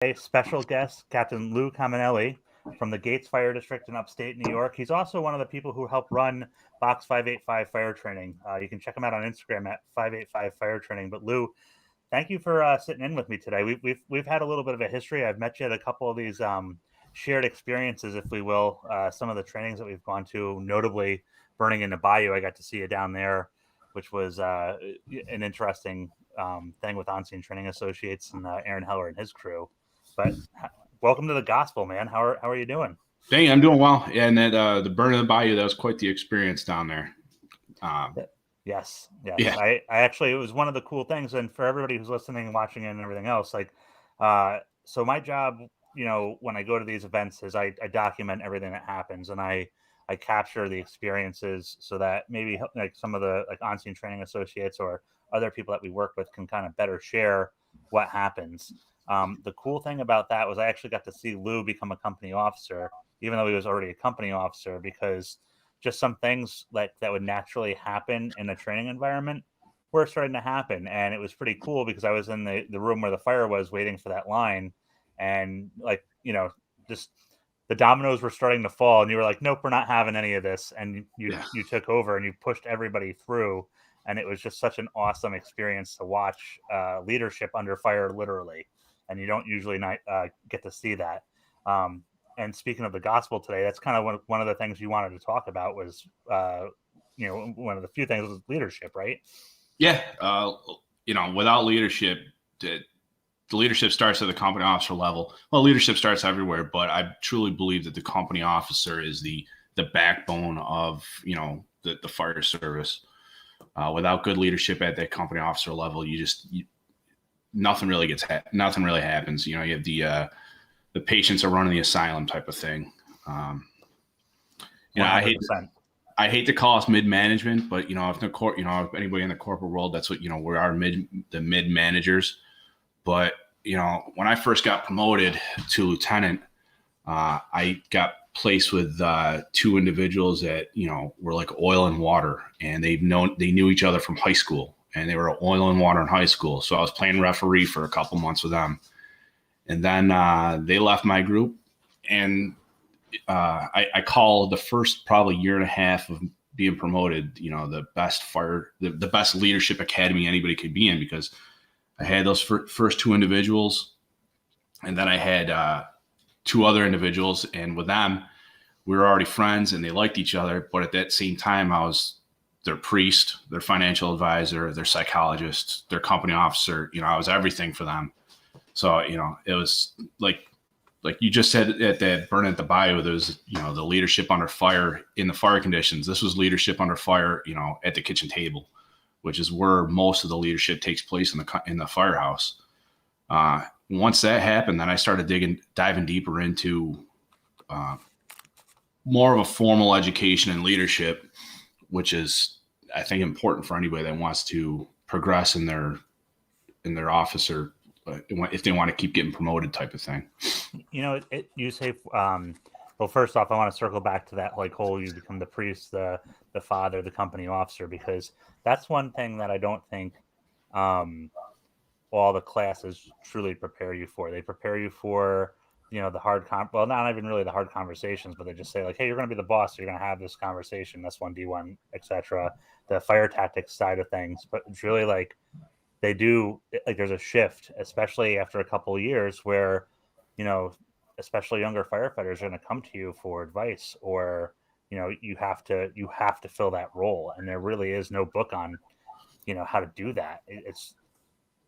A special guest, Captain Lou Comenale from the Gates Fire District in upstate New York. He's also one of the people who helped run Box 585 Fire Training. You can check him out on Instagram at 585 Fire Training. But Lou, thank you for sitting in with me today. We've had a little bit of a history. I've met you at a couple of these shared experiences, if we will. Some of the trainings that we've gone to, notably burning in the bayou. I got to see you down there, which was an interesting thing with On-Scene Training Associates and Aaron Heller and his crew. But welcome to the gospel, man. How are you doing? Dang, I'm doing well. Yeah, and that the burn of the bayou, that was quite the experience down there. Yes. Yeah. I actually, it was one of the cool things. And for everybody who's listening and watching it and everything else, so my job, when I go to these events is I document everything that happens, and I capture the experiences so that maybe like some of the on-scene training associates or other people that we work with can kind of better share what happens. The cool thing about that was I actually got to see Lou become a company officer, even though he was already a company officer, because just some things that would naturally happen in a training environment were starting to happen. And it was pretty cool because I was in the room where the fire was waiting for that line, and just the dominoes were starting to fall, and you were like, nope, we're not having any of this. And you took over and you pushed everybody through. And it was just such an awesome experience to watch leadership under fire, literally. And you don't usually get to see that. And speaking of the gospel today, that's kind of one of the things you wanted to talk about was, one of the few things was leadership, right? Yeah. Without leadership, the leadership starts at the company officer level. Well, leadership starts everywhere, but I truly believe that the company officer is the backbone of, the fire service. Without good leadership at that company officer level, nothing really happens. You have the patients are running the asylum type of thing. I hate to call us mid-management, but if if anybody in the corporate world, that's what we are, the mid managers. But when I first got promoted to lieutenant, I got placed with two individuals that were like oil and water, and they knew each other from high school, and they were oil and water in high school. So I was playing referee for a couple months with them, and then they left my group, and I call the first probably year and a half of being promoted, the best leadership academy anybody could be in, because I had those first two individuals, and then I had two other individuals, and with them, we were already friends and they liked each other. But at that same time, I was their priest, their financial advisor, their psychologist, their company officer. I was everything for them. So, it was like you just said at that burn at the bayou, there was, the leadership under fire in the fire conditions. This was leadership under fire, at the kitchen table, which is where most of the leadership takes place in the firehouse. Once that happened, then I started diving deeper into more of a formal education in leadership, which is, I think, important for anybody that wants to progress in their officer, if they want to keep getting promoted type of thing. You say, well, first off, I want to circle back to that whole you become the priest, the father, the company officer, because that's one thing that I don't think all the classes truly prepare you for. They prepare you for, the hard not even really the hard conversations, but they just say hey, you're going to be the boss, so you're going to have this conversation, S1D1, etc. The fire tactics side of things, but it's really they do there's a shift, especially after a couple of years, where especially younger firefighters are going to come to you for advice, or you have to fill that role, and there really is no book on how to do that.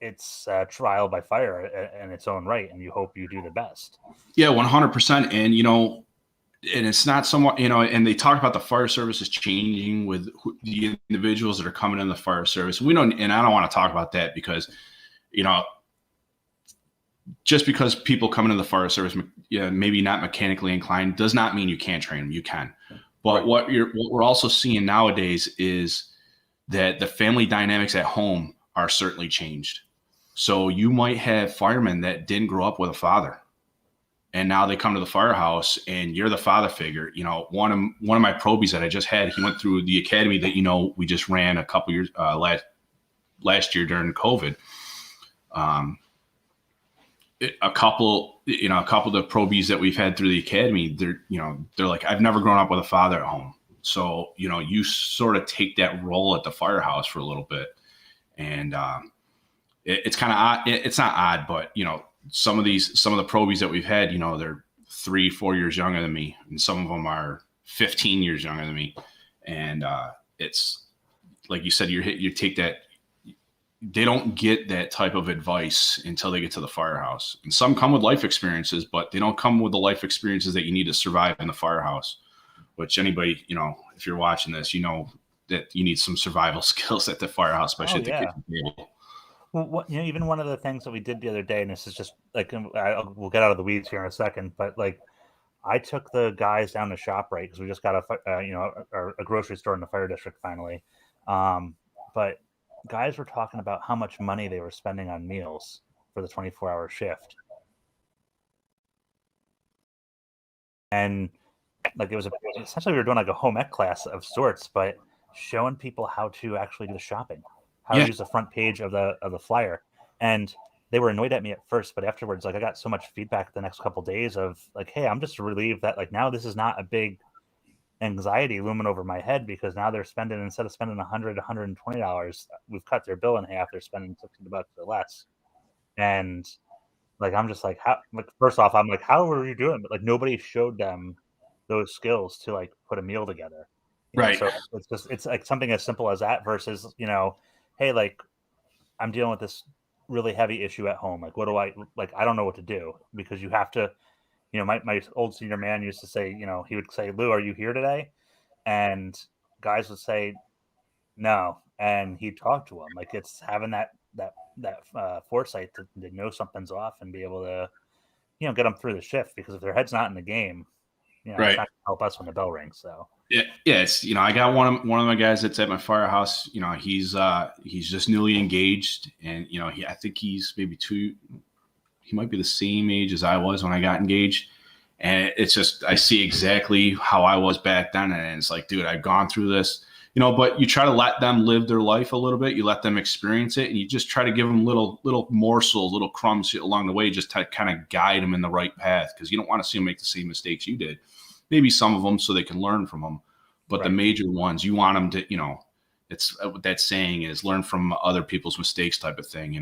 It's trial by fire in its own right, and you hope you do the best. Yeah, 100%. And and it's not somewhat, and they talk about the fire service is changing with the individuals that are coming in the fire service. And I don't want to talk about that because, just because people come into the fire service, maybe not mechanically inclined, does not mean you can't train them. You can. But right. What we're also seeing nowadays is that the family dynamics at home are certainly changed. So you might have firemen that didn't grow up with a father, and now they come to the firehouse and you're the father figure. One of my probies that I just had, he went through the academy that, we just ran a couple years, last year during COVID. a couple of the probies that we've had through the academy, they're like, I've never grown up with a father at home. So, you sort of take that role at the firehouse for a little bit. And it's kind of odd. It's not odd, but, some of the probies that we've had, they're 3-4 years younger than me. And some of them are 15 years younger than me. And it's like you said, you take that. They don't get that type of advice until they get to the firehouse. And some come with life experiences, but they don't come with the life experiences that you need to survive in the firehouse, which anybody, if you're watching this, that you need some survival skills at the firehouse, especially at the kitchen table. Well, even one of the things that we did the other day, and this is just like, we'll get out of the weeds here in a second, but like, I took the guys down to ShopRite because we just got a grocery store in the fire district finally. But guys were talking about how much money they were spending on meals for the 24-hour shift. And like, essentially we were doing like a home ec class of sorts, but showing people how to actually do the shopping, how to use the front page of the flyer. And they were annoyed at me at first, but afterwards, like, I got so much feedback the next couple of days of like, hey, I'm just relieved that like now this is not a big anxiety looming over my head, because now they're spending, instead of spending $100-$120, we've cut their bill in half. They're spending $60 or less. And like, I'm just like, how, like, first off, I'm like, how are you doing? But like, nobody showed them those skills to like put a meal together. Right. So it's like something as simple as that versus, hey, like, I'm dealing with this really heavy issue at home. Like, what do I don't know what to do, because you have to, my old senior man used to say, he would say, Lou, are you here today? And guys would say, no. And he'd talk to them. Like, it's having that foresight to know something's off and be able to, get them through the shift, because if their head's not in the game, it's not going to help us when the bell rings. So yeah, it's, I got one of my guys that's at my firehouse. He's just newly engaged, and I think he's maybe he might be the same age as I was when I got engaged. And it's just, I see exactly how I was back then. And it's like, dude, I've gone through this, but you try to let them live their life a little bit. You let them experience it, and you just try to give them little morsels, little crumbs along the way, just to kind of guide them in the right path. Cause you don't want to see them make the same mistakes you did. Maybe some of them so they can learn from them, but the major ones, you want them to, it's what that saying is, learn from other people's mistakes type of thing,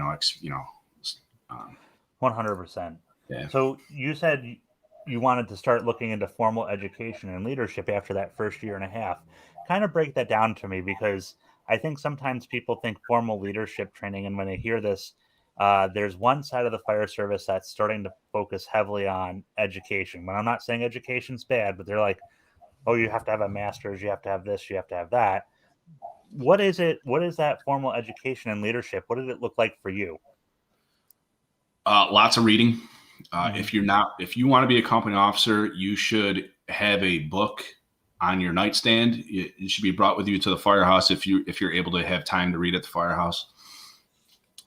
100%. Yeah. So you said you wanted to start looking into formal education and leadership after that first year and a half. Kind of break that down to me, because I think sometimes people think formal leadership training, and when they hear this, there's one side of the fire service that's starting to focus heavily on education. When I'm not saying education's bad, but they're like, oh, you have to have a master's, you have to have this, you have to have that. What is it? What is that formal education and leadership? What did it look like for you? Lots of reading. If you want to be a company officer, you should have a book on your nightstand. It should be brought with you to the firehouse if you're able to have time to read at the firehouse.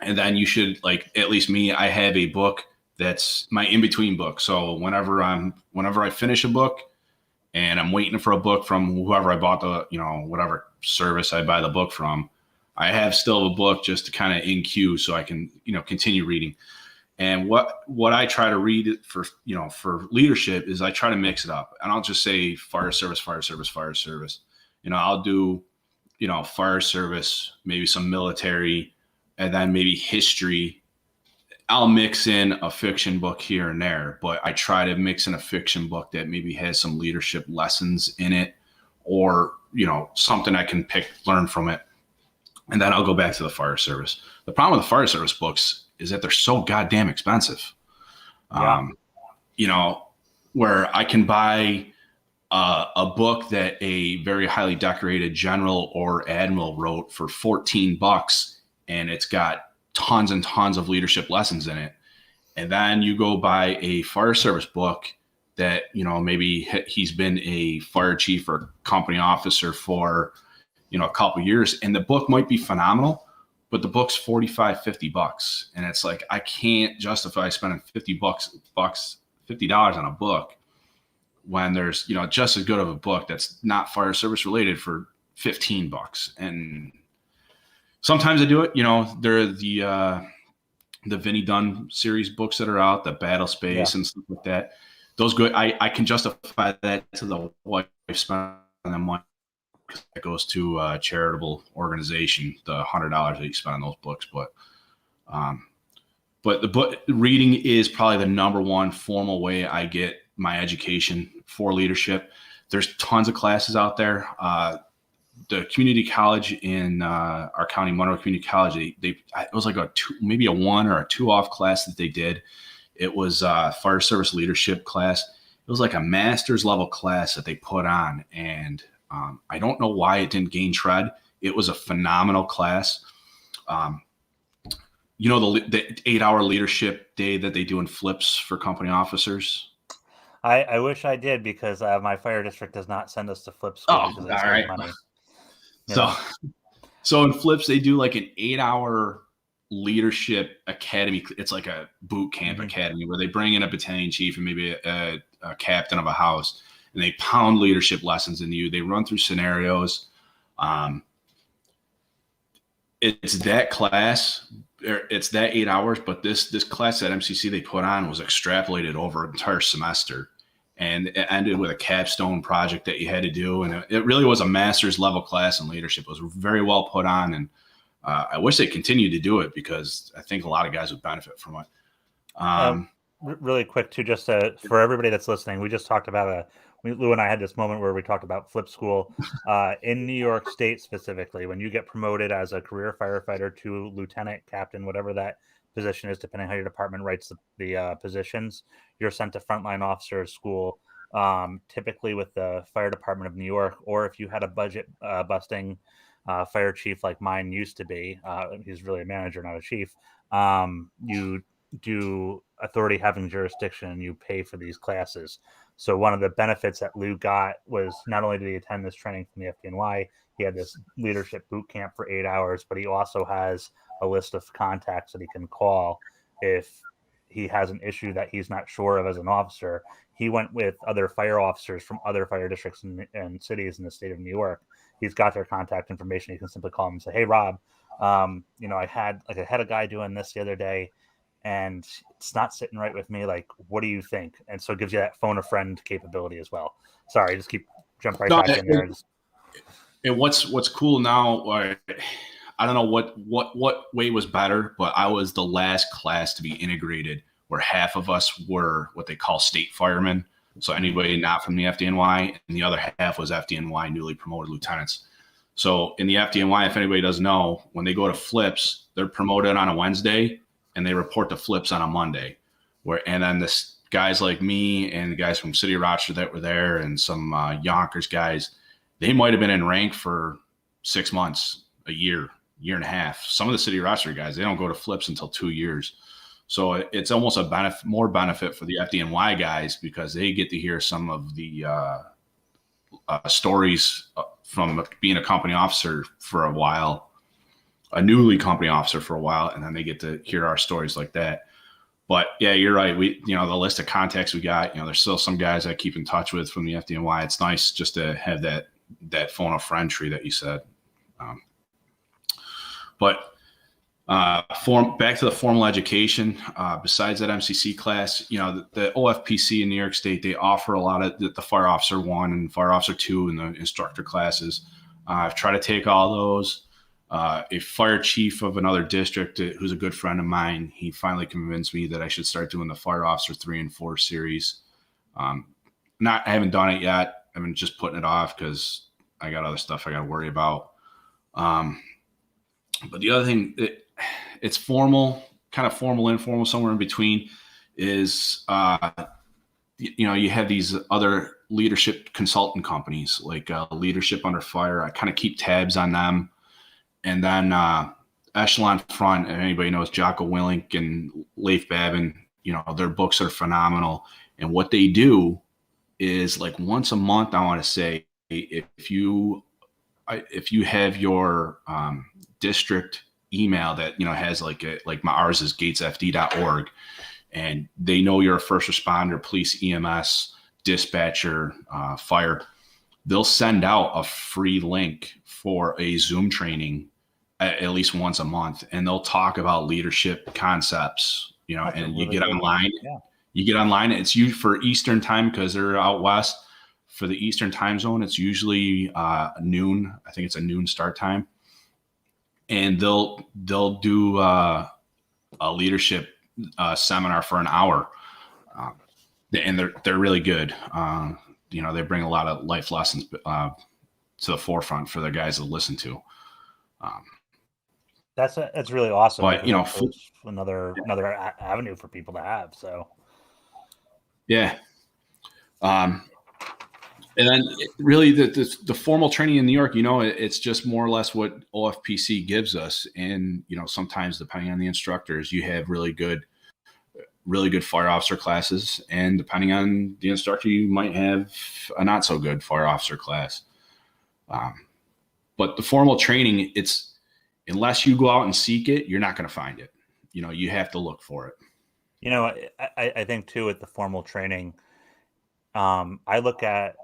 And then you should, like, at least me, I have a book that's my in-between book. So whenever I finish a book and I'm waiting for a book from whoever I bought the, whatever service I buy the book from, I have still a book just to kind of in queue so I can, continue reading. And what I try to read for leadership is I try to mix it up. And I'll just say fire service, fire service, fire service. I'll do, fire service, maybe some military, and then maybe history. I'll mix in a fiction book here and there, but I try to mix in a fiction book that maybe has some leadership lessons in it, or, something I can learn from it. And then I'll go back to the fire service. The problem with the fire service books is that they're so goddamn expensive. Yeah. Where I can buy a book that a very highly decorated general or admiral wrote for $14, and it's got tons and tons of leadership lessons in it. And then you go buy a fire service book that, maybe he's been a fire chief or company officer for, a couple of years, and the book might be phenomenal, but the book's $45-$50. And it's like, I can't justify spending $50 on a book when there's, just as good of a book that's not fire service related for $15. And sometimes I do it, the Vinnie Dunn series books that are out, the Battle Space and stuff like that. Those good. I can justify that to the wife spending the money because that goes to a charitable organization. The $100 that you spend on those books, but the book reading is probably the number one formal way I get my education for leadership. There's tons of classes out there. The community college in our county, Monroe Community College, it was like maybe a 1 or a 2 off class that they did. It was a fire service leadership class. It was like a master's level class that they put on. And I don't know why it didn't gain tread. It was a phenomenal class. You know, the 8-hour leadership day that they do in flips for company officers? I wish I did, because my fire district does not send us to flip school because they save money. So in flips, they do like an 8-hour leadership academy. It's like a boot camp academy where they bring in a battalion chief and maybe a captain of a house, and they pound leadership lessons into you. They run through scenarios. It's that class. It's that 8 hours, but this class at MCC they put on was extrapolated over an entire semester, and it ended with a capstone project that you had to do. And it really was a master's level class in leadership. It was very well put on, and I wish they continued to do it because I think a lot of guys would benefit from it. Really quick too, just for everybody that's listening, we just talked about Lou and I had this moment where we talked about flip school in New York State specifically. When you get promoted as a career firefighter to lieutenant, captain, whatever that position is, depending how your department writes the positions, you're sent to frontline officer school, typically with the fire department of New York. Or if you had a budget busting fire chief like mine used to be, he's really a manager, not a chief, you do authority having jurisdiction and you pay for these classes. So one of the benefits that Lou got was not only did he attend this training from the FDNY, he had this leadership boot camp for 8 hours, but he also has a list of contacts that he can call if he has an issue that he's not sure of as an officer. He went with other fire officers from other fire districts and cities in the state of New York. He's got their contact information. He can simply call them and say, "Hey, Rob, I had a guy doing this the other day, and it's not sitting right with me. Like, what do you think?" And so it gives you that phone a friend capability as well. Sorry, just jump right back in there. And what's cool now, I don't know what way was better, but I was the last class to be integrated where half of us were what they call state firemen. So anybody not from the FDNY, and the other half was FDNY newly promoted lieutenants. So in the FDNY, if anybody doesn't know, when they go to flips, they're promoted on a Wednesday and they report to flips on a Monday. And then this guys like me and the guys from City of Rochester that were there and some Yonkers guys, they might have been in rank for 6 months, a year and a half. Some of the City of Rochester guys, they don't go to flips until 2 years. So it's almost more benefit for the FDNY guys because they get to hear some of the stories from being a company officer for a while, a newly company officer for a while, and then they get to hear our stories like that. But yeah, you're right. The list of contacts we got, there's still some guys I keep in touch with from the FDNY. It's nice just to have that phone a friend tree that you said. Back to the formal education, besides that MCC class, the OFPC in New York State, they offer a lot of the Fire Officer 1 and Fire Officer 2 and the instructor classes. I've tried to take all those. A fire chief of another district who's a good friend of mine, he finally convinced me that I should start doing the Fire Officer 3 and 4 series. I haven't done it yet. I've been just putting it off because I got other stuff I got to worry about. But the other thing, it's formal, kind of formal, informal, somewhere in between, is you have these other leadership consultant companies like Leadership Under Fire. I kind of keep tabs on them. And then Echelon Front, and anybody knows Jocko Willink and Leif Babin, their books are phenomenal. And what they do is like once a month, I want to say, if you have your district email that has like ours is gatesfd.org, and they know you're a first responder, police, EMS, dispatcher, fire, they'll send out a free link for a Zoom training at least once a month, and they'll talk about leadership concepts, That's and really you get online. Yeah. You get online. It's usually for Eastern time because they're out west. For the Eastern time zone, it's usually noon. I think it's a noon start time, and they'll do a leadership seminar for an hour, and they're really good. They bring a lot of life lessons to the forefront for the guys to listen to. That's really awesome. But it's another avenue for people to have. So yeah. And then really the formal training in New York, it's just more or less what OFPC gives us. And, sometimes depending on the instructors, you have really good fire officer classes. And depending on the instructor, you might have a not so good fire officer class. But the formal training, unless you go out and seek it, you're not going to find it. You have to look for it. I think too, with the formal training, I look at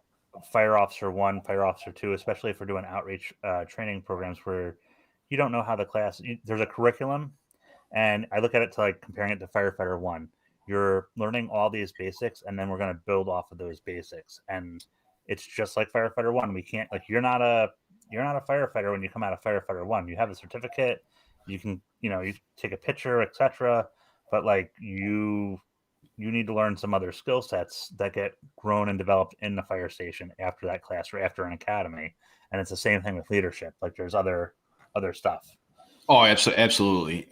Fire Officer 1, Fire Officer 2, especially if we're doing outreach training programs where you don't know how the class, there's a curriculum, and I look at it to like comparing it to Firefighter 1. You're learning all these basics, and then we're going to build off of those basics. And it's just like Firefighter 1. We can't, like, you're not a firefighter when you come out of Firefighter 1. You have a certificate, you can, you take a picture, etc. But like you need to learn some other skill sets that get grown and developed in the fire station after that class or after an academy. And it's the same thing with leadership. Like there's other stuff. Oh, absolutely.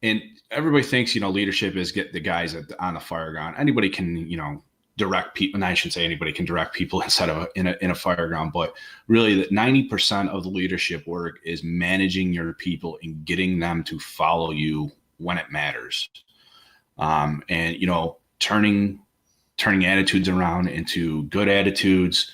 And everybody thinks, leadership is get the guys on the fire ground. Anybody can, direct people. And I should say anybody can direct people inside of in a fire ground, but really that 90% of the leadership work is managing your people and getting them to follow you when it matters. And turning attitudes around into good attitudes,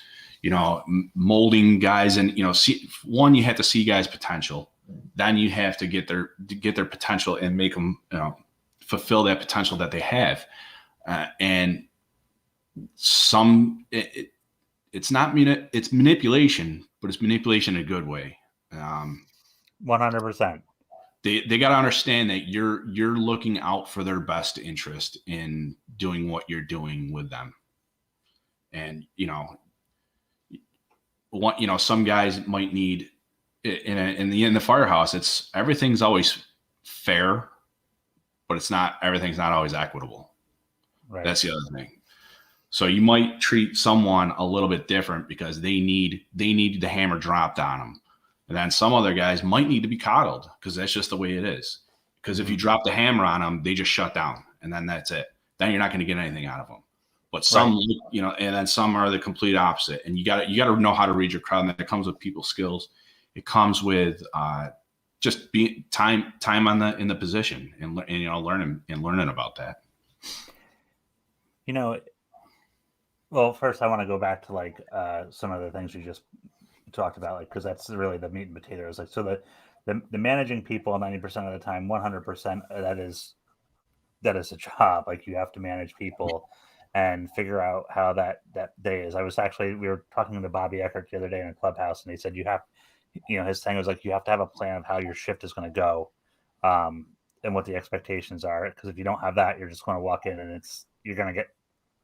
molding guys, and you have to see guys' potential. Then you have to get their potential and make them fulfill that potential that they have. And it's manipulation, but it's manipulation in a good way. 100%. They got to understand that you're looking out for their best interest in doing what you're doing with them. And, some guys might need in the firehouse, everything's always fair, but everything's not always equitable. Right. That's the other thing. So you might treat someone a little bit different because they need the hammer dropped on them. And then some other guys might need to be coddled because that's just the way it is. Because if you drop the hammer on them, they just shut down, and then that's it. Then you're not going to get anything out of them. But some, right. And then some are the complete opposite. And you got to know how to read your crowd, and that comes with people skills. It comes with just being time in the position and learning about that. Well, first I want to go back to like some of the things you just talked about, like, because that's really the meat and potatoes. Like, so the managing people 90% of the time, 100%, that is a job. Like, you have to manage people and figure out how that day is. We were talking to Bobby Eckert the other day in a clubhouse, and he said his thing was like, you have to have a plan of how your shift is going to go, and what the expectations are. Because if you don't have that, you're just going to walk in and you're going to get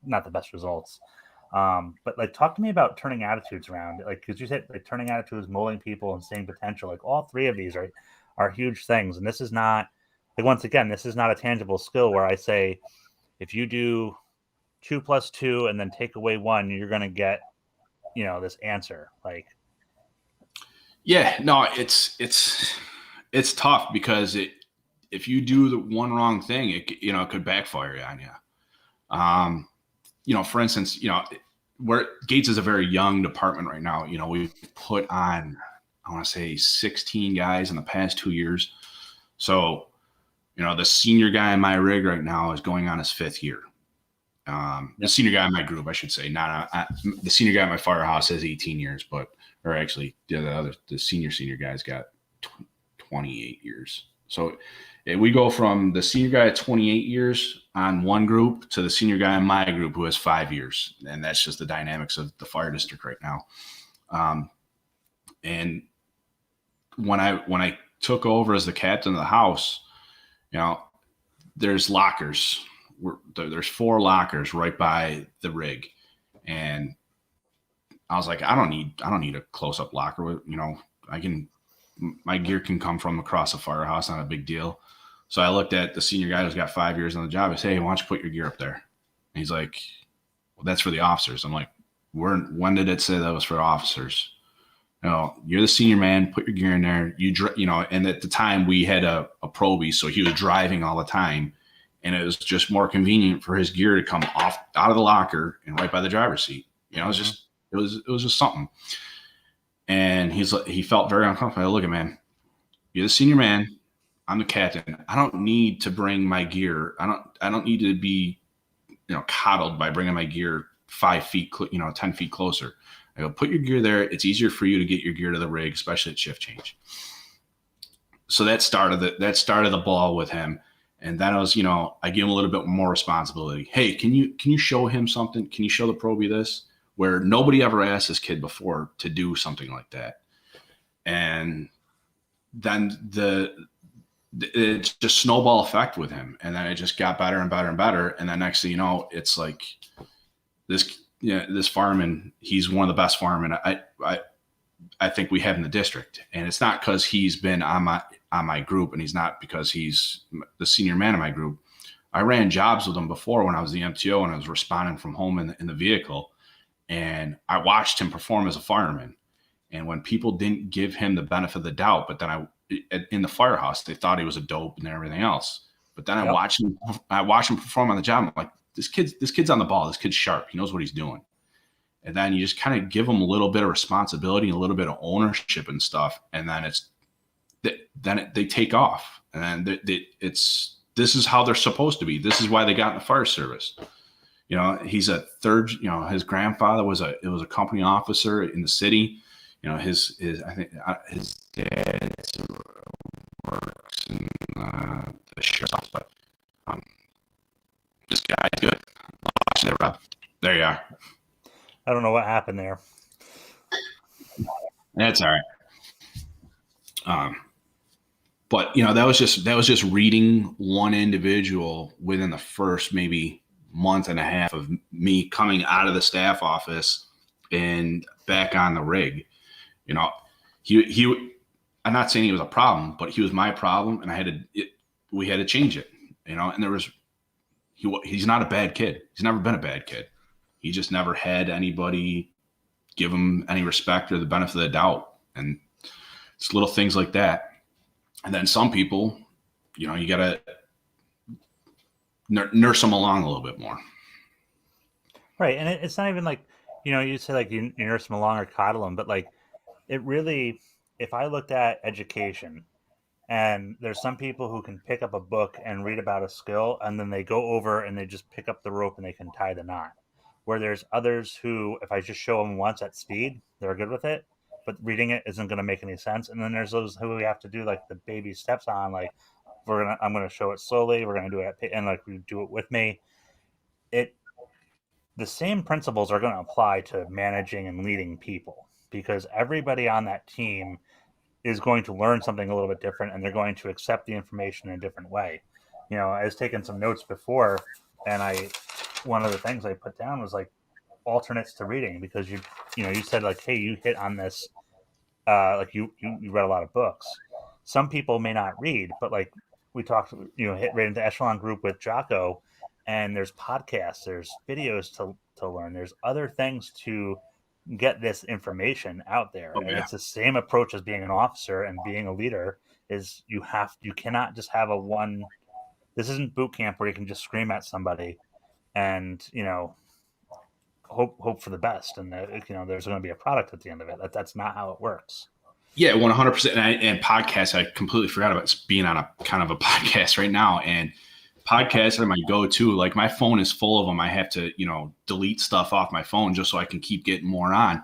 not the best results. But like, talk to me about turning attitudes around. Like, because you said like turning attitudes, molding people, and seeing potential. Like, all three of these are huge things. And this is not, like, once again, this is not a tangible skill where I say, if you do 2 + 2 and then take away 1, you're going to get, this answer. Like, yeah, no, it's tough because if you do the one wrong thing, it could backfire on you. For instance, Gates is a very young department right now. We've put on, I want to say 16 guys in the past 2 years. So, the senior guy in my rig right now is going on his 5th year. The senior guy in my group, I should say, the senior guy in my firehouse has 18 years, or actually the senior guy's got 28 years. So we go from the senior guy at 28 years on one group to the senior guy in my group who has 5 years. And that's just the dynamics of the fire district right now. And when I took over as the captain of the house, there's lockers. There's 4 lockers right by the rig, and I was like, I don't need a close up locker. My gear can come from across the firehouse, not a big deal. So I looked at the senior guy who's got 5 years on the job. I said, hey, why don't you put your gear up there? And he's like, well, that's for the officers. I'm like, when did it say that was for officers? You're the senior man, put your gear in there. And at the time we had a Proby, so he was driving all the time. And it was just more convenient for his gear to come off out of the locker and right by the driver's seat. It was just something. And he felt very uncomfortable. Look, man, you're the senior man. I'm the captain. I don't need to bring my gear. I don't need to be, coddled by bringing my gear 5 feet, 10 feet closer. I go, put your gear there. It's easier for you to get your gear to the rig, especially at shift change. So that started the ball with him. And then I was, I give him a little bit more responsibility. Hey, can you show him something? Can you show the Proby this? Where nobody ever asked this kid before to do something like that. And then it's just snowball effect with him. And then it just got better and better and better. And then next thing you know, it's like this fireman, he's one of the best firemen I think we have in the district. And it's not because he's been on my group, and he's not because he's the senior man in my group. I ran jobs with him before when I was the MTO and I was responding from home in the vehicle. And I watched him perform as a fireman. And when people didn't give him the benefit of the doubt, but then in the firehouse, they thought he was a dope and everything else. But then I watched him perform on the job. I'm like, this kid's on the ball. This kid's sharp. He knows what he's doing. And then you just kind of give him a little bit of responsibility, a little bit of ownership and stuff. And then they take off. And then this is how they're supposed to be. This is why they got in the fire service. He's a third, his grandfather was a company officer in the city. I think his dad works in the sheriff's office, but this guy's good. There you are. I don't know what happened there. That's all right. But that was just reading one individual within the first maybe month and a half of me coming out of the staff office and back on the rig. I'm not saying he was a problem, but he was my problem, and we had to change it. And he's not a bad kid. He's never been a bad kid. He just never had anybody give him any respect or the benefit of the doubt. And it's little things like that. And then some people, you got to nurse them along a little bit more. Right. And it's not even like, you say like you nurse them along or coddle them, but like it really, if I looked at education, and there's some people who can pick up a book and read about a skill, and then they go over and they just pick up the rope and they can tie the knot. Where there's others who, if I just show them once at speed, they're good with it, but reading it isn't going to make any sense. And then there's those who we have to do like the baby steps on, like I'm going to show it slowly. We're going to do it and like we do it with me. The same principles are going to apply to managing and leading people, because everybody on that team is going to learn something a little bit different, and they're going to accept the information in a different way. I was taking some notes before, and one of the things I put down was like alternates to reading, because you said like, hey, you hit on this, like you read a lot of books. Some people may not read, but like we talked, hit right into Echelon Group with Jocko, and there's podcasts, there's videos to learn, there's other things to get this information out there. And it's the same approach as being an officer and being a leader. Is you cannot just have this isn't boot camp where you can just scream at somebody and hope for the best, and there's going to be a product at the end of it. That's not how it works. Yeah, 100%. And podcasts, I completely forgot about being on a kind of a podcast right now. And podcasts are my go-to. Like my phone is full of them. I have to, delete stuff off my phone just so I can keep getting more on.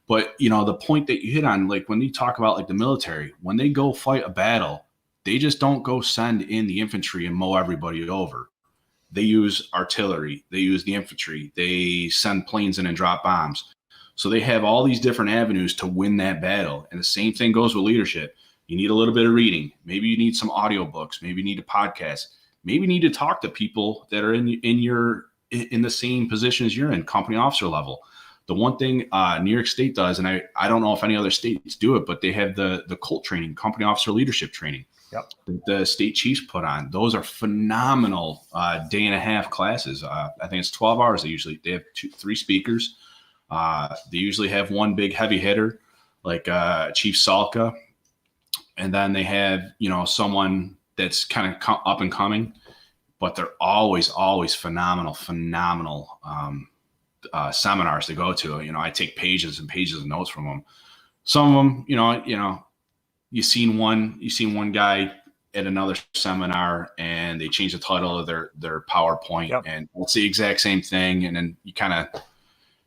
But, the point that you hit on, like when you talk about like the military, when they go fight a battle, they just don't go send in the infantry and mow everybody over. They use artillery. They use the infantry. They send planes in and drop bombs. So they have all these different avenues to win that battle. And the same thing goes with leadership. You need a little bit of reading. Maybe you need some audiobooks. Maybe you need a podcast. Maybe you need to talk to people that are in the same position as you're in, company officer level. The one thing New York State does, and I don't know if any other states do it, but they have the COLT training, company officer leadership training. Yep. That the state chiefs put on. Those are phenomenal day and a half classes. I think it's 12 hours. They have 3 speakers. They usually have one big heavy hitter like Chief Salka. And then they have, someone that's kind of up and coming, but they're always phenomenal seminars to go to. I take pages and pages of notes from them. Some of them, you seen one guy at another seminar and they changed the title of their PowerPoint. Yep. And it's the exact same thing. And then you kind of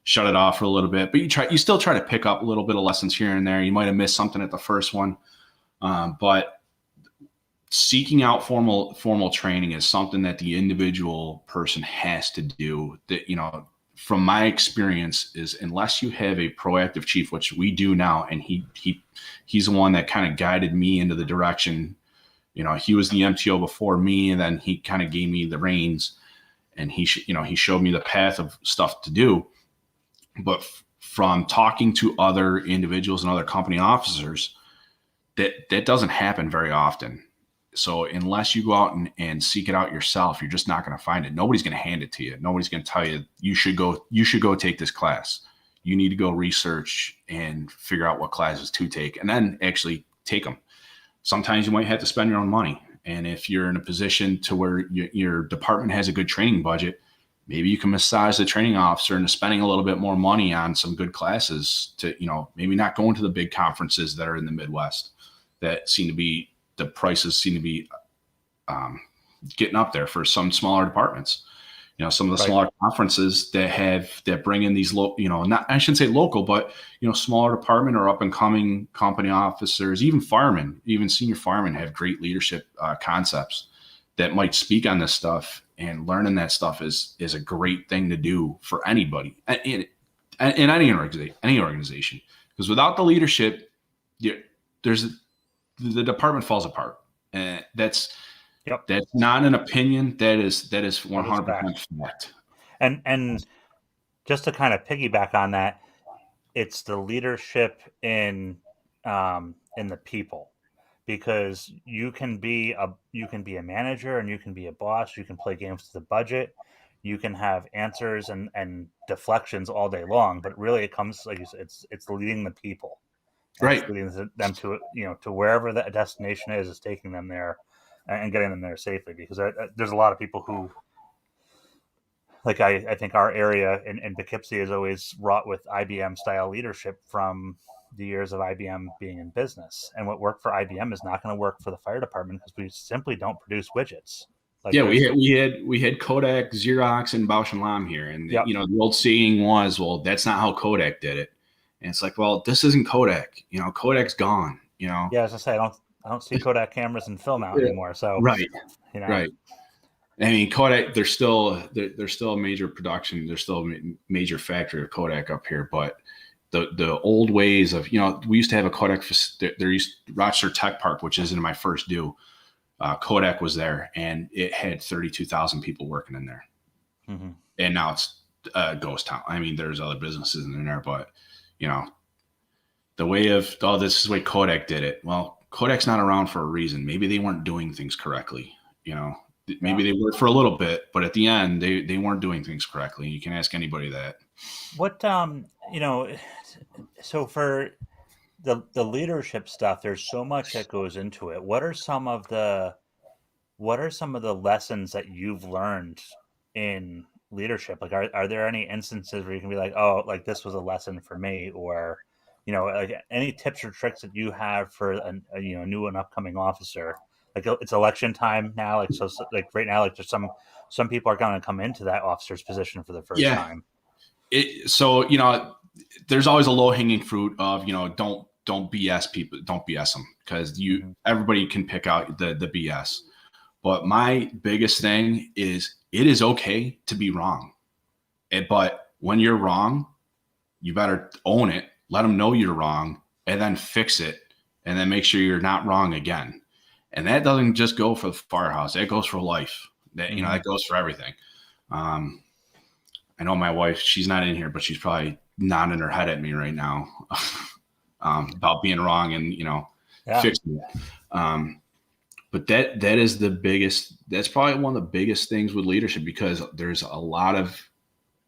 shut it off for a little bit, but you still try to pick up a little bit of lessons here and there. You might've missed something at the first one. But seeking out formal training is something that the individual person has to do. That, from my experience, is unless you have a proactive chief, which we do now, and he's the one that kind of guided me into the direction. He was the MTO before me, and then he kind of gave me the reins, and he showed me the path of stuff to do. But from talking to other individuals and other company officers, that doesn't happen very often. So unless you go out and seek it out yourself, you're just not going to find it. Nobody's going to hand it to you. Nobody's going to tell you, you should go take this class. You need to go research and figure out what classes to take and then actually take them. Sometimes you might have to spend your own money. And if you're in a position to where your department has a good training budget, maybe you can massage the training officer into spending a little bit more money on some good classes to, maybe not going to the big conferences that are in the Midwest that the prices seem to be getting up there for some smaller departments. Some of the smaller conferences that bring in these I shouldn't say local, but smaller department or up and coming company officers, even firemen, even senior firemen have great leadership concepts that might speak on this stuff. And learning that stuff is a great thing to do for anybody in any organization. Because without the leadership, the department falls apart. And that's not an opinion. That is 100% fact. And just to kind of piggyback on that, it's the leadership in the people. Because you can be a manager and you can be a boss. You can play games to the budget. You can have answers and deflections all day long. But really, it comes, like you said, it's leading the people, right? Leading them to to wherever the destination is taking them there and getting them there safely. Because there's a lot of people who, like I think our area in Poughkeepsie is always wrought with IBM style leadership from the years of IBM being in business. And what worked for IBM is not going to work for the fire department because we simply don't produce widgets. We had Kodak, Xerox, and Bausch and Lomb here. And the old saying was, well, that's not how Kodak did it. And it's like, well, this isn't Kodak. Kodak's gone. Yeah, as I say, I don't see Kodak cameras and film out anymore. So right. Right. I mean, Kodak, they're still a major production. They're still a major factory of Kodak up here, but the old ways of, we used to have a Kodak, Rochester Tech Park, which is in my first due. Kodak was there and it had 32,000 people working in there. Mm-hmm. And now it's a ghost town. I mean, there's other businesses in there, but the way of, this is the way Kodak did it. Well, Kodak's not around for a reason. Maybe they weren't doing things correctly. Maybe they were for a little bit, but at the end they weren't doing things correctly. You can ask anybody that. What, so for the leadership stuff, there's so much that goes into it. What are some of the lessons that you've learned in leadership? Like, are there any instances where you can be like, oh, like this was a lesson for me, or, like any tips or tricks that you have for a new and upcoming officer? Like it's election time now, like so like right now, like there's some people are going to come into that officer's position for the first time. There's always a low hanging fruit of don't BS people, don't BS them, because everybody can pick out the BS. But my biggest thing is it is okay to be wrong, but when you're wrong, you better own it, let them know you're wrong, and then fix it. and then make sure you're not wrong again. And that doesn't just go for the firehouse. That goes for life. That, you know, that goes for everything. I know my wife, she's not in here, but she's probably nodding her head at me right now about being wrong and, you know, fixing it. But that is the biggest, that's probably one of the biggest things with leadership, because there's a lot of,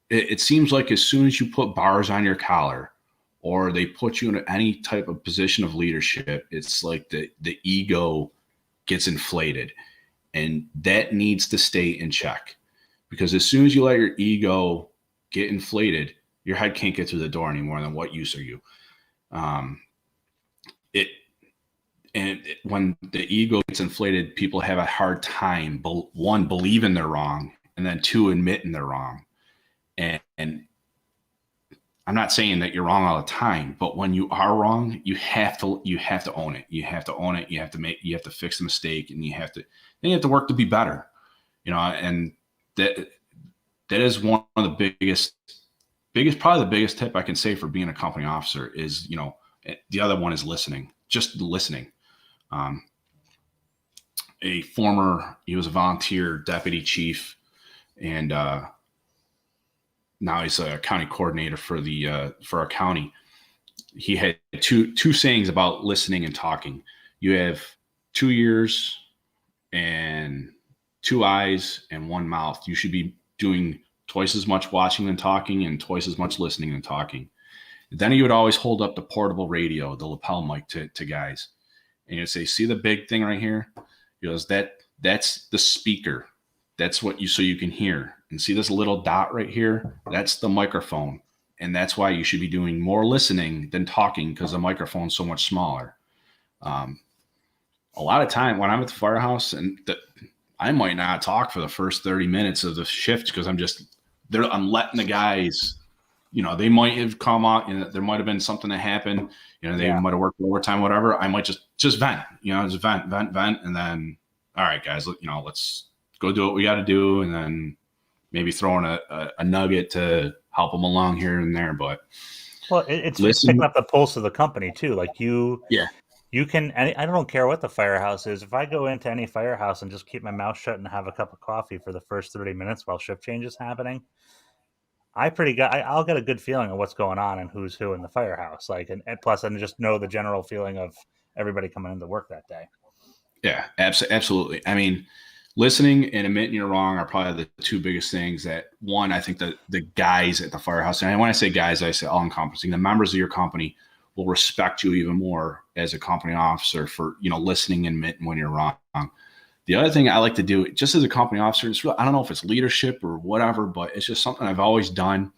it seems like as soon as you put bars on your collar or they put you in any type of position of leadership, it's like the ego gets inflated, and that needs to stay in check, because as soon as you let your ego get inflated, your head can't get through the door anymore. Then what use are you? When the ego gets inflated, people have a hard time, one, believing they're wrong, and then two, admitting they're wrong. And I'm not saying that you're wrong all the time, but when you are wrong, you have to own it. You have to own it. You have to fix the mistake, and you have to work to be better, you know. And that is one of the biggest, probably the biggest tip I can say for being a company officer is, you know, the other one is listening, just listening. He was a volunteer deputy chief, and now he's a county coordinator for our county. He had two sayings about listening and talking. You have 2 ears and 2 eyes and 1 mouth. You should be doing twice as much watching than talking, and twice as much listening than talking. Then he would always hold up the portable radio, the lapel mic to guys. And he'd say, see the big thing right here? He goes, that's the speaker. That's so you can hear. And see this little dot right here? That's the microphone. And that's why you should be doing more listening than talking, because the microphone's so much smaller. A lot of time when I'm at the firehouse, and I might not talk for the first 30 minutes of the shift, because I'm letting the guys, you know, they might have come out, and there might have been something that happened, you know, they might have worked overtime, whatever. I might just vent, you know, just vent. And then, all right, guys, you know, let's go do what we got to do. And then maybe throw in a nugget to help them along here and there. But it's picking up the pulse of the company too. Like you can, I don't care what the firehouse is. If I go into any firehouse and just keep my mouth shut and have a cup of coffee for the first 30 minutes while shift change is happening, I'll get a good feeling of what's going on and who's who in the firehouse. Like, and plus, and just know the general feeling of everybody coming into work that day. Yeah, absolutely. I mean, listening and admitting you're wrong are probably the two biggest things. That one, I think the guys at the firehouse, and when I say guys, I say all encompassing, the members of your company will respect you even more as a company officer for, you know, listening and admitting when you're wrong. The other thing I like to do, just as a company officer, is really, I don't know if it's leadership or whatever, but it's just something I've always done.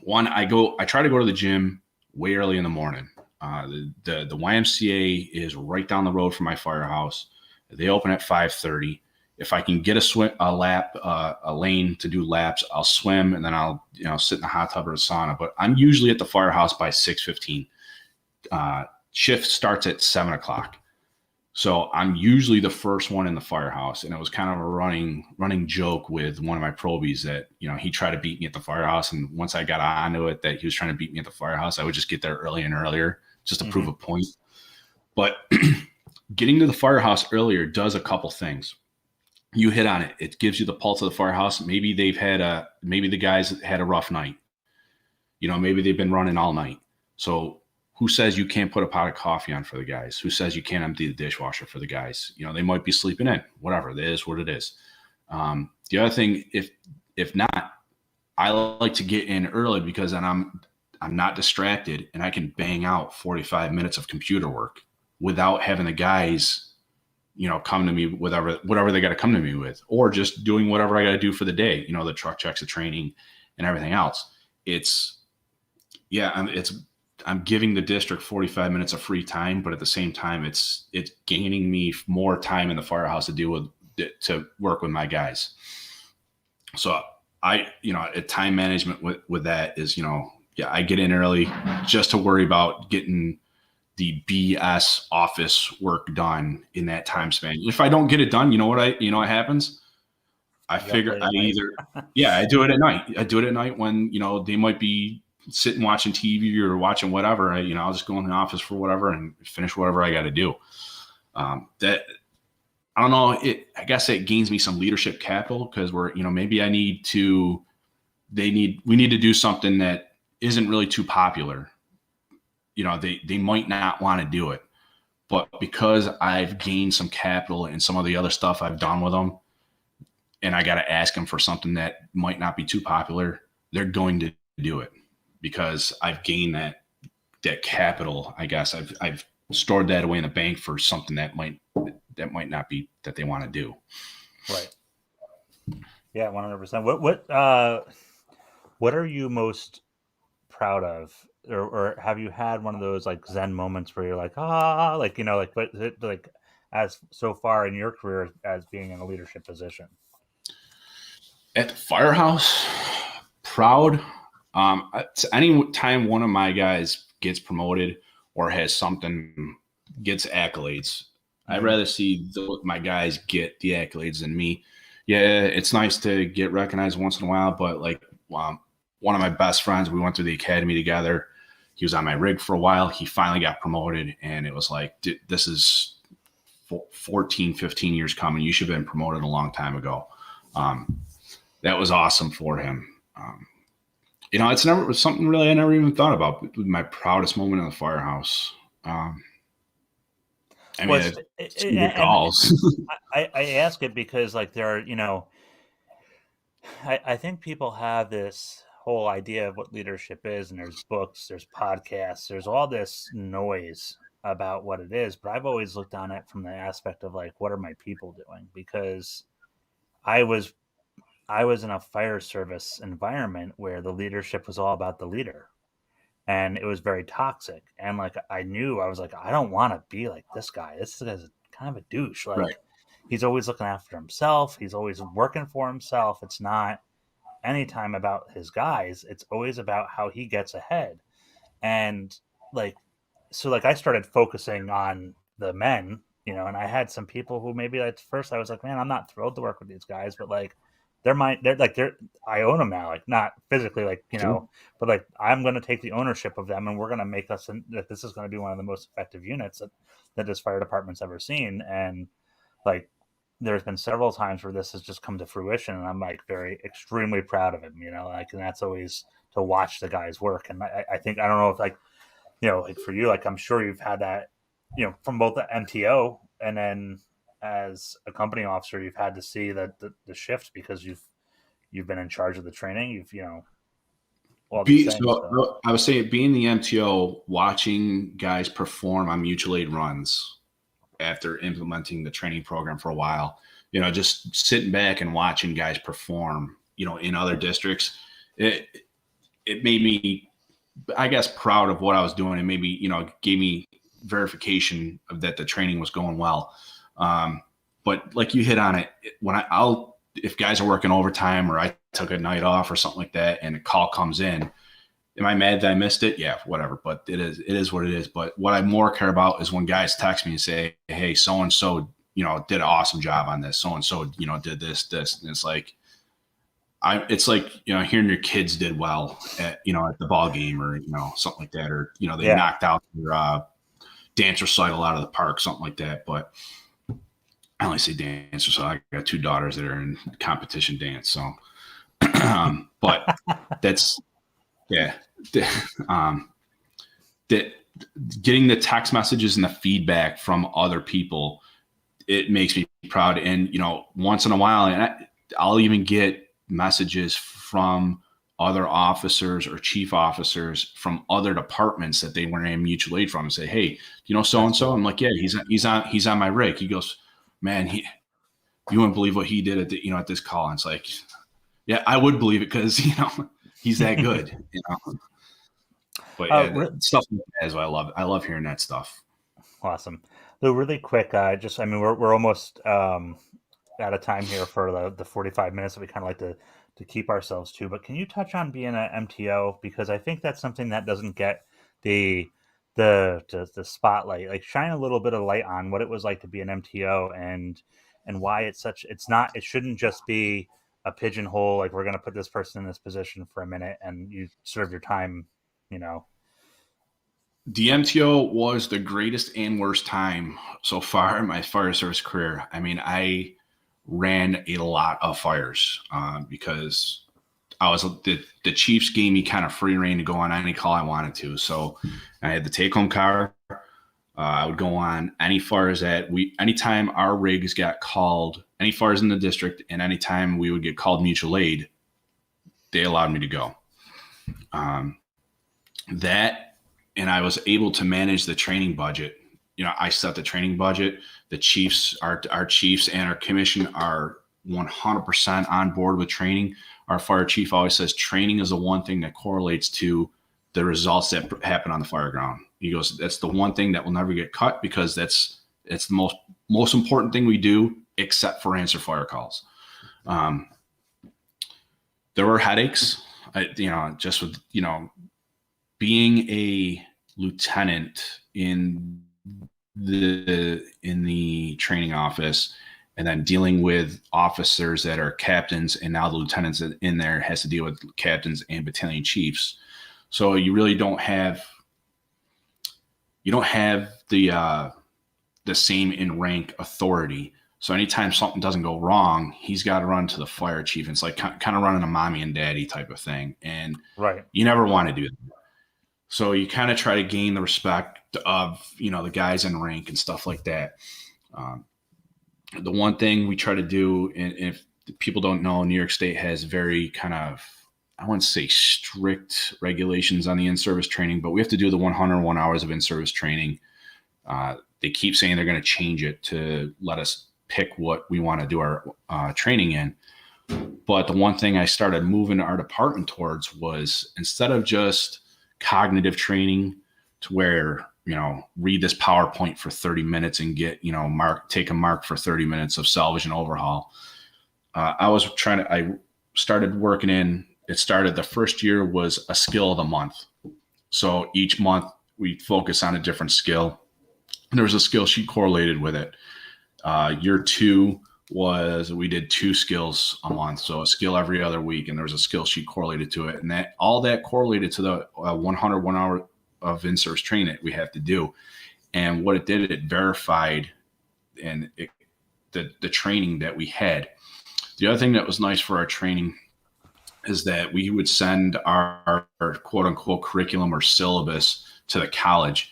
One, I try to go to the gym way early in the morning. The YMCA is right down the road from my firehouse. They open at 5:30. If I can get a lane to do laps, I'll swim, and then I'll, you know, sit in the hot tub or a sauna. But I'm usually at the firehouse by 6:15. Shift starts at 7:00. So I'm usually the first one in the firehouse. And it was kind of a running joke with one of my probies that, you know, he tried to beat me at the firehouse. And once I got onto it that he was trying to beat me at the firehouse, I would just get there early and earlier just to prove a point. But getting to the firehouse earlier does a couple things. You hit on it. It gives you the pulse of the firehouse. Maybe maybe the guys had a rough night. You know, maybe they've been running all night. So who says you can't put a pot of coffee on for the guys? Who says you can't empty the dishwasher for the guys? You know, they might be sleeping in, whatever. It is what it is. The other thing, if not, I like to get in early, because then I'm not distracted, and I can bang out 45 minutes of computer work without having the guys, you know, come to me with whatever they got to come to me with, or just doing whatever I got to do for the day. You know, the truck checks, the training, and everything else. I'm giving the district 45 minutes of free time, but at the same time, it's gaining me more time in the firehouse to work with my guys. So time management with that is, you know, I get in early just to worry about getting the BS office work done in that time span. If I don't get it done, you know what happens? I figure I do it at night. I do it at night when, you know, they might be sitting watching TV or watching whatever, I'll just go in the office for whatever and finish whatever I got to do. That I don't know. I guess it gains me some leadership capital because maybe we need to do something that isn't really too popular. They might not want to do it, but because I've gained some capital and some of the other stuff I've done with them, and I got to ask them for something that might not be too popular, they're going to do it because I've gained that capital. I guess I've stored that away in the bank for something that might not be that they want to do. Right. Yeah, 100%. What are you most proud of, or have you had one of those like Zen moments where you're like, as so far in your career as being in a leadership position? At the firehouse, proud. Any time one of my guys gets promoted or has gets accolades, I'd rather see my guys get the accolades than me. Yeah, it's nice to get recognized once in a while, but one of my best friends, we went through the academy together. He was on my rig for a while. He finally got promoted, and it was like, this is 14, 15 years coming. You should have been promoted a long time ago. That was awesome for him. It was something really I never even thought about. My proudest moment in the firehouse. It's good calls. I ask it because there are, I think people have this whole idea of what leadership is, and there's books, there's podcasts, there's all this noise about what it is. But I've always looked on it from the aspect of what are my people doing? Because I was in a fire service environment where the leadership was all about the leader, and it was very toxic. And I knew, I was like, I don't want to be like this guy. This guy's kind of a douche. Right. He's always looking after himself. He's always working for himself. It's not anytime about his guys. It's always about how he gets ahead. And I started focusing on the men, and I had some people who maybe at first I was like, man, I'm not thrilled to work with these guys, but I own them now, not physically, Sure. but I'm going to take the ownership of them, and we're going to make this is going to be one of the most effective units that this fire department's ever seen. And there's been several times where this has just come to fruition, and I'm very extremely proud of him, and that's always to watch the guys work. And I think, I don't know if for you, I'm sure you've had that, from both the MTO and then as a company officer, you've had to see that the shift because you've been in charge of the training. All these things, so. I was saying, being the MTO, watching guys perform on mutual aid runs after implementing the training program for a while, just sitting back and watching guys perform, in other districts, it made me, I guess, proud of what I was doing, and maybe, gave me verification of that the training was going well. But you hit on it, if guys are working overtime or I took a night off or something like that and a call comes in, am I mad that I missed it? Yeah, whatever. But it is what it is. But what I more care about is when guys text me and say, hey, so-and-so, did an awesome job on this. So-and-so, did this. And it's it's like, hearing your kids did well at the ball game or, something like that. Or, they knocked out your dance recital out of the park, something like that. But I only say dance recital. I got 2 daughters that are in competition dance. So, but that's, yeah. That getting the text messages and the feedback from other people, it makes me proud. And, once in a while, and I'll even get messages from other officers or chief officers from other departments that they were in mutual aid from and say, hey, so-and-so? I'm like, yeah, he's on my rig. He goes, man, you wouldn't believe what he did at this call. And it's like, yeah, I would believe it because, he's that good, But stuff like that is what I love. I love hearing that stuff. Awesome. So really quick, we're almost out of time here for the 45 minutes that we kind of like to keep ourselves to. But can you touch on being an MTO? Because I think that's something that doesn't get the spotlight. Shine a little bit of light on what it was like to be an MTO and why it shouldn't just be a pigeonhole. We're going to put this person in this position for a minute and you serve your time you know. The MTO was the greatest and worst time so far in my fire service career. I mean, I ran a lot of fires because I was the Chiefs gave me kind of free reign to go on any call I wanted to. So I had the take home car. I would go on any fires anytime our rigs got called, any fires in the district, and anytime we would get called mutual aid, they allowed me to go. And I was able to manage the training budget. You know, I set the training budget. The Chiefs, our Chiefs and our commission are 100% on board with training. Our fire chief always says training is the one thing that correlates to the results that happen on the fire ground. He goes, that's the one thing that will never get cut because it's the most important thing we do, except for answer fire calls. There were headaches, just with, being a lieutenant in the training office and then dealing with officers that are captains, and now the lieutenants in there has to deal with captains and battalion chiefs. So you really don't have the same in rank authority. So anytime something doesn't go wrong, he's got to run to the fire chief. It's like kind of running a mommy and daddy type of thing. And right. You never want to do that. So you kind of try to gain the respect of, the guys in rank and stuff like that. The one thing we try to do, and if people don't know, New York State has very kind of, I wouldn't say strict regulations on the in-service training, but we have to do the 101 hours of in-service training. They keep saying they're going to change it to let us pick what we want to do our training in. But the one thing I started moving our department towards was, instead of just cognitive training to where, read this PowerPoint for 30 minutes and get, take a mark for 30 minutes of salvage and overhaul. I started working in, it started, the first year was a skill of the month. So each month we focus on a different skill. And there was a skill sheet correlated with it. Year 2 was, we did 2 skills a month. So a skill every other week. And there was a skill sheet correlated to it. And all that correlated to the 101 hour of in-service training that we have to do. And what it did, it verified the training that we had. The other thing that was nice for our training is that we would send our quote unquote curriculum or syllabus to the college,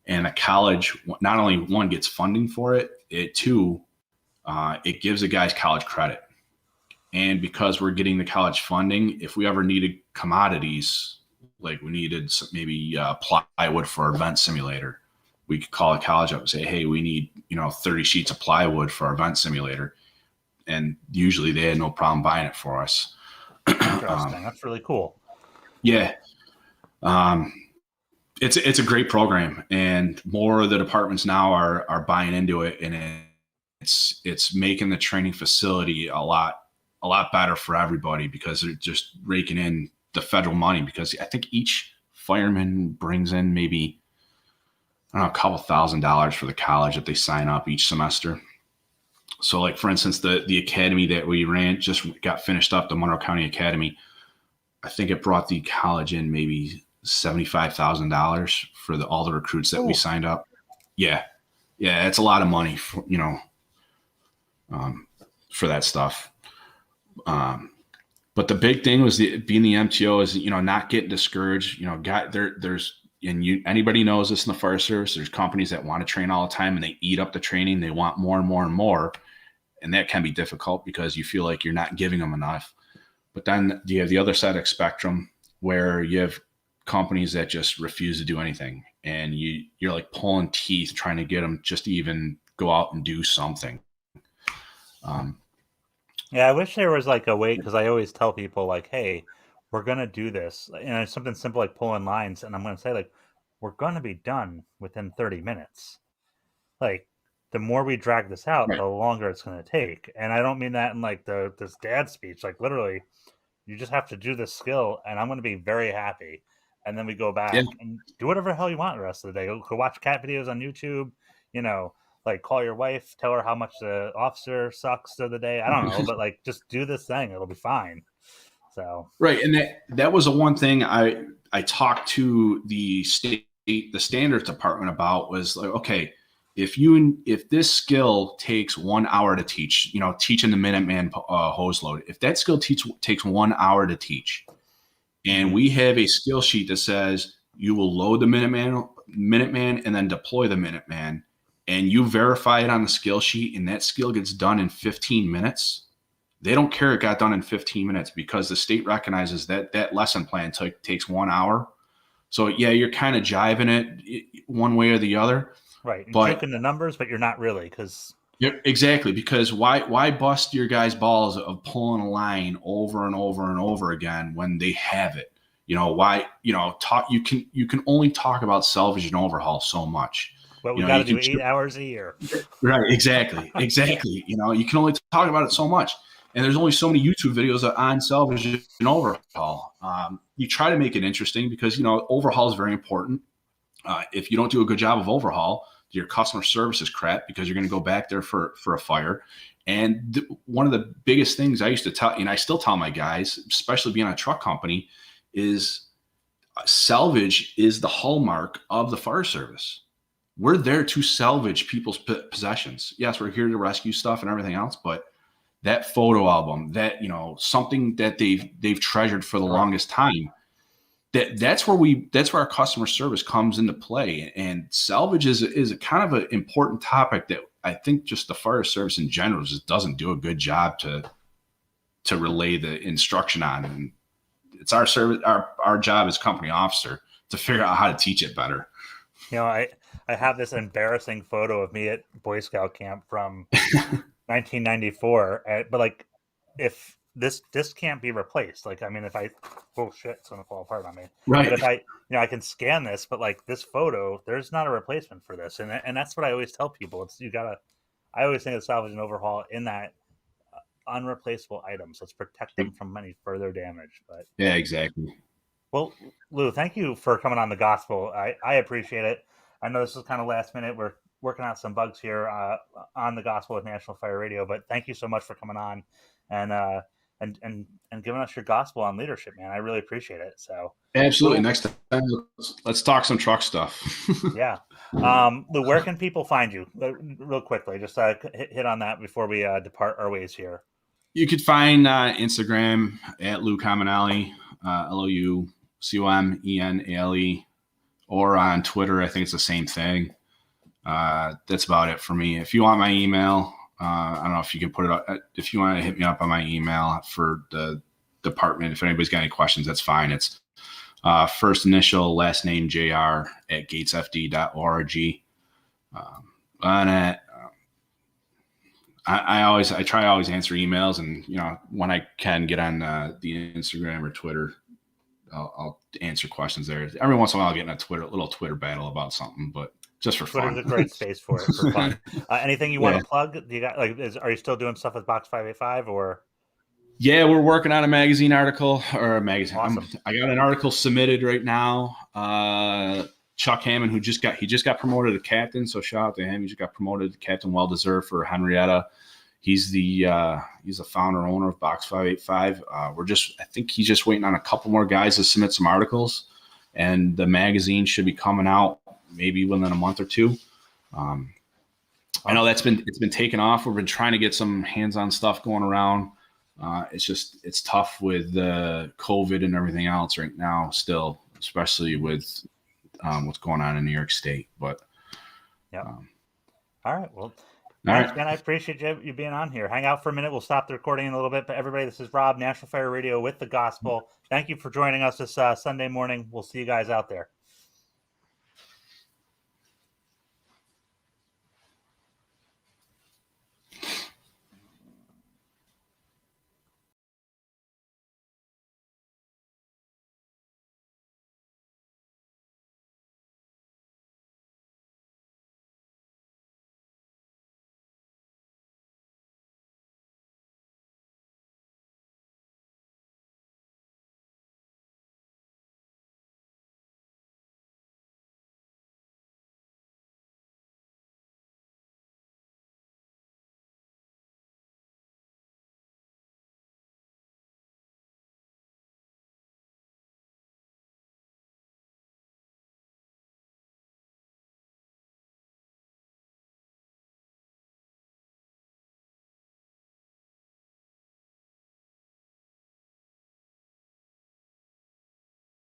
and the college not only one gets funding for it, it gives the guys college credit. And because we're getting the college funding, if we ever needed commodities, like we needed maybe plywood for our event simulator, we could call a college up and say, hey, we need 30 sheets of plywood for our event simulator. And usually they had no problem buying it for us. Interesting. That's really cool. Yeah. It's a great program, and more of the departments now are buying into it, and it's making the training facility a lot better for everybody, because they're just raking in the federal money, because I think each fireman brings in maybe, I don't know, a couple $1,000s for the college that they sign up each semester. So like, for instance, the academy that we ran just got finished up, the Monroe County Academy. I think it brought the college in maybe $75,000 for all the recruits that we signed up. Yeah. It's a lot of money for, for that stuff. But the big thing was being the MTO is, not getting discouraged. Anybody knows this in the fire service. There's companies that want to train all the time, and they eat up the training. They want more and more and more. And that can be difficult because you feel like you're not giving them enough. But then you have the other side of the spectrum where you have companies that just refuse to do anything. And you're like pulling teeth trying to get them just to even go out and do something. Yeah, I wish there was like a way, because I always tell people like, hey, we're going to do this. And it's something simple like pulling lines. And I'm going to say like, we're going to be done within 30 minutes. Like, the more we drag this out, Right. the longer it's going to take. And I don't mean that in like this dad speech. Like, literally, you just have to do this skill, and I'm going to be very happy. And then we go back and do whatever the hell you want the rest of the day. Go watch cat videos on YouTube, like call your wife, tell her how much the officer sucks of the day. I don't know, but like, just do this thing. It'll be fine. So. Right. And that was the one thing I talked to the standards department about was like, okay, if this skill takes 1 hour to teach, teaching the Minuteman hose load, if that skill takes 1 hour to teach, and we have a skill sheet that says you will load the Minuteman and then deploy the Minuteman, and you verify it on the skill sheet, and that skill gets done in 15 minutes, they don't care it got done in 15 minutes because the state recognizes that lesson plan takes 1 hour. So, yeah, you're kind of jiving it one way or the other. Right. You're joking the numbers, but you're not really, because exactly, because why bust your guys' balls of pulling a line over and over and over again when they have it? Why you can only talk about salvage and overhaul so much. But we got to do 8 hours a year. Right. Exactly. You can only talk about it so much. And there's only so many YouTube videos on salvage and overhaul. You try to make it interesting because, overhaul is very important. If you don't do a good job of overhaul, your customer service is crap because you're going to go back there for a fire. And one of the biggest things I used to tell, and I still tell my guys, especially being a truck company, is salvage is the hallmark of the fire service. We're there to salvage people's possessions. Yes, we're here to rescue stuff and everything else, but that photo album, that, something that they've treasured for the longest time, that's where our customer service comes into play. And salvage is a kind of an important topic that I think just the fire service in general just doesn't do a good job to relay the instruction on. And it's our service, our job as company officer to figure out how to teach it better. I have this embarrassing photo of me at Boy Scout camp from 1994, but like, if this can't be replaced, like, I mean, if it's gonna fall apart on me, right? But if I can scan this, but like this photo, there's not a replacement for this, and that's what I always tell people. I always think of salvage and overhaul in that unreplaceable items. Let's protect them from any further damage. But yeah, exactly. Well, Lou, thank you for coming on the gospel. I appreciate it. I know this is kind of last minute. We're working out some bugs here on the gospel with National Fire Radio, but thank you so much for coming on and giving us your gospel on leadership, man. I really appreciate it. So absolutely. Lou, next time, let's talk some truck stuff. Yeah. Lou, where can people find you real quickly? Just hit on that before we depart our ways here. You could find Instagram at Lou Comenale, LouComenale, or on Twitter. I think it's the same thing. That's about it for me. If you want my email, I don't know if you can put it up. If you want to hit me up on my email for the department, if anybody's got any questions, that's fine. It's first initial, last name, jr@gatesfd.org. I try to always answer emails, and when I can get on the Instagram or Twitter, I'll answer questions there. Every once in a while I'll get in a little Twitter battle about something, but just for fun. Twitter's a great space for it, for fun. Anything you want to plug? Do you got are you still doing stuff with Box 585 or? Yeah, we're working on a magazine article or a magazine. Awesome. I got an article submitted right now. Chuck Hammond, he just got promoted to captain, so shout out to him. He just got promoted to captain, well deserved for Henrietta. He's the founder owner of Box 585. I think he's just waiting on a couple more guys to submit some articles, and the magazine should be coming out maybe within a month or two. I know it's been taken off. We've been trying to get some hands-on stuff going around. It's tough with COVID and everything else right now still, especially with what's going on in New York State. But yeah. All right. Well, thanks, man. I appreciate you being on here. Hang out for a minute. We'll stop the recording in a little bit. But everybody, this is Rob, National Fire Radio with the Gospel. Thank you for joining us this Sunday morning. We'll see you guys out there.